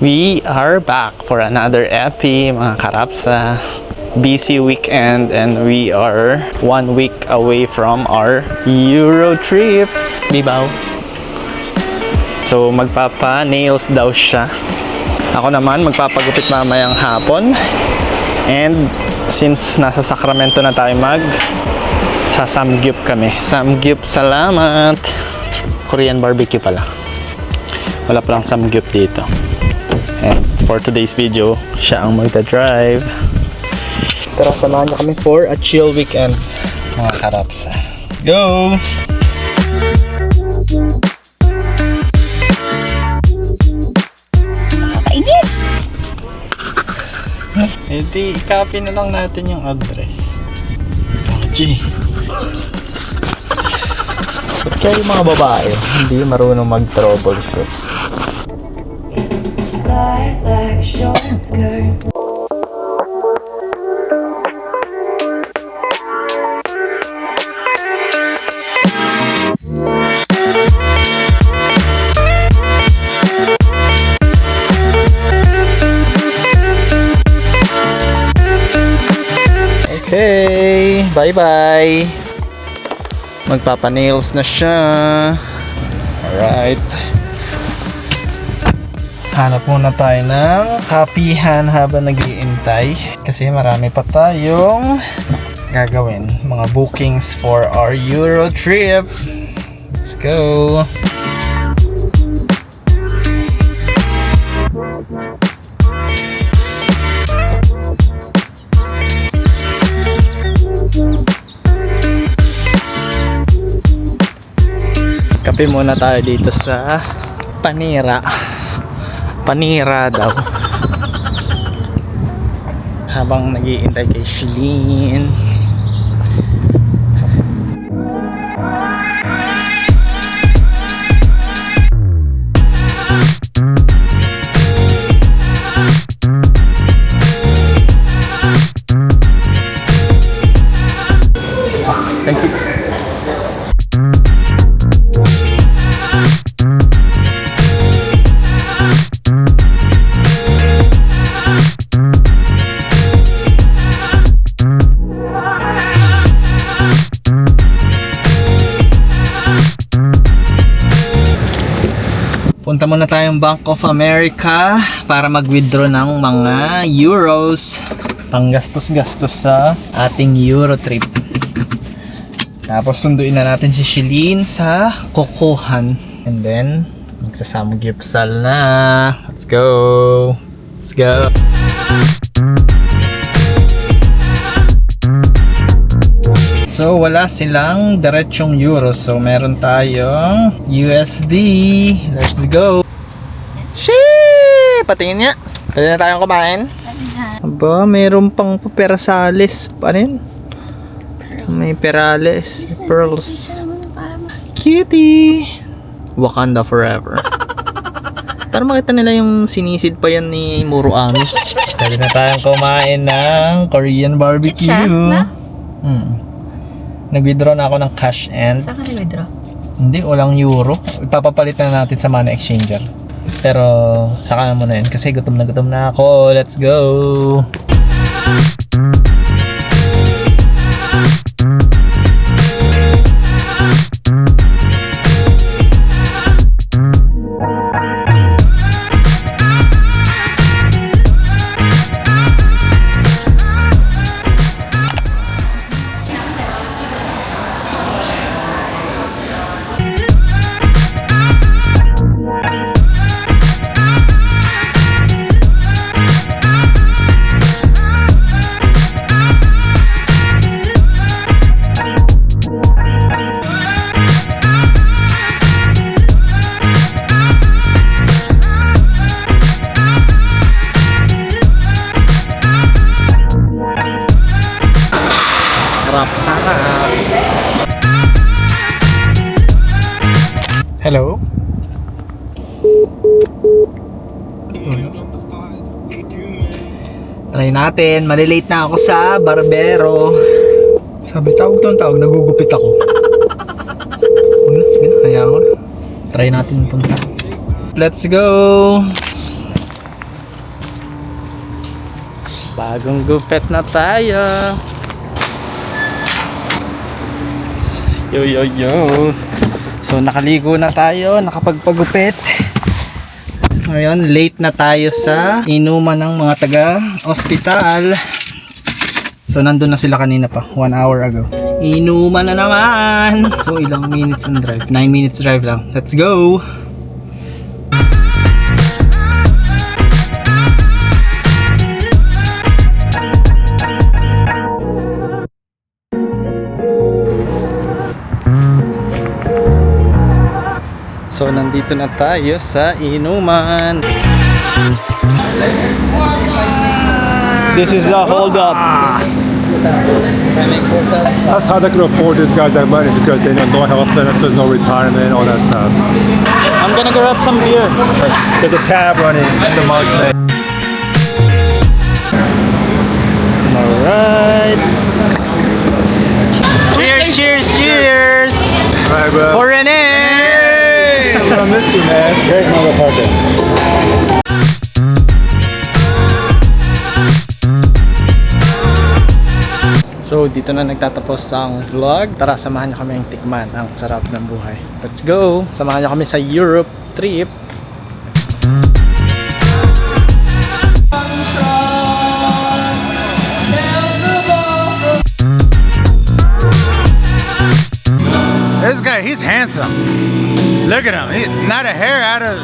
We are back for another epi, mga karapsa. Busy weekend and we are 1 week away from our Euro trip. Bibaw. So magpapa-nails daw siya. Ako naman magpapagupit mamayang hapon. And since nasa Sacramento na tayo sa Samgyup kami. Samgyup, salamat. Korean barbecue pala. Wala palang Samgyup dito. And for today's video, siya ang magda-drive. Tara, samahan niyo kami for a chill weekend, mga karaps. Go! Nakakainis! Hindi, copy na lang natin yung address. Oh, gee. Ba't kaya yung mga babae hindi marunong mag-troubleshoot? Like a short skirt. Okay, bye-bye. Magpapa-nails na siya. Alright. Hanap muna tayo ng kapihan habang nag-iintay kasi marami pa tayong gagawin, mga bookings for our Euro trip. Let's go. Kape muna tayo dito sa Panira daw. Habang nag-iintay kay Shalene. Thank you. Punta muna tayong Bank of America para mag-withdraw ng mga euros panggastos-gastos sa ating Euro trip. Tapos sunduin na natin si Shalene sa Kokohan. And then magsasamgyupsal na. Let's go! Let's go! So wala silang diretsong euro. So meron tayong USD. Let's go. Shee! Patingin niya. Pwede na tayong kumain. Aba, meron pang perasales. Ano yun? May perales. Pearls. Cutie. Wakanda forever. Para makita nila yung sinisid pa yan ni Muruami. Pwede na tayong kumain ng Korean barbecue. Nag-withdraw na ako ng cash and... Saan ka nag-withdraw? Hindi, walang euro. Ipapapalit na natin sa money exchanger. Pero, saka na muna yun kasi gutom na ako. Let's go! Sarap. Hello? Try natin. Malilate na ako sa barbero. Sabi, tawag, nagugupit ako. Sige na, kaya ako. Try natin punta. Let's go! Bagong gupit na tayo. Yo yo yo. So nakaligo na tayo, nakapagpagupit. Ngayon, late na tayo sa inuman ng mga taga-hospital. So nandun na sila kanina pa, 1 hour ago. Inuman na naman. So ilang minutes ang drive? 9 minutes drive lang. Let's go! So nandito na tayo sa inuman. This is a hold up. That's how they can afford these guys that money because they know no health benefits, no retirement, all that stuff. I'm gonna grab some beer. There's a cab running in the March Day. Alright. Cheers, cheers, cheers! All right, bro. For Rene! I'm gonna miss you, man. Great motherfucker. So dito na nagtatapos ang vlog. Tara, samahan nyo kami ang tikman ang sarap ng buhay. Let's go! Samahan nyo kami sa Europe trip. This guy, he's handsome. Look at him. Not a hair out of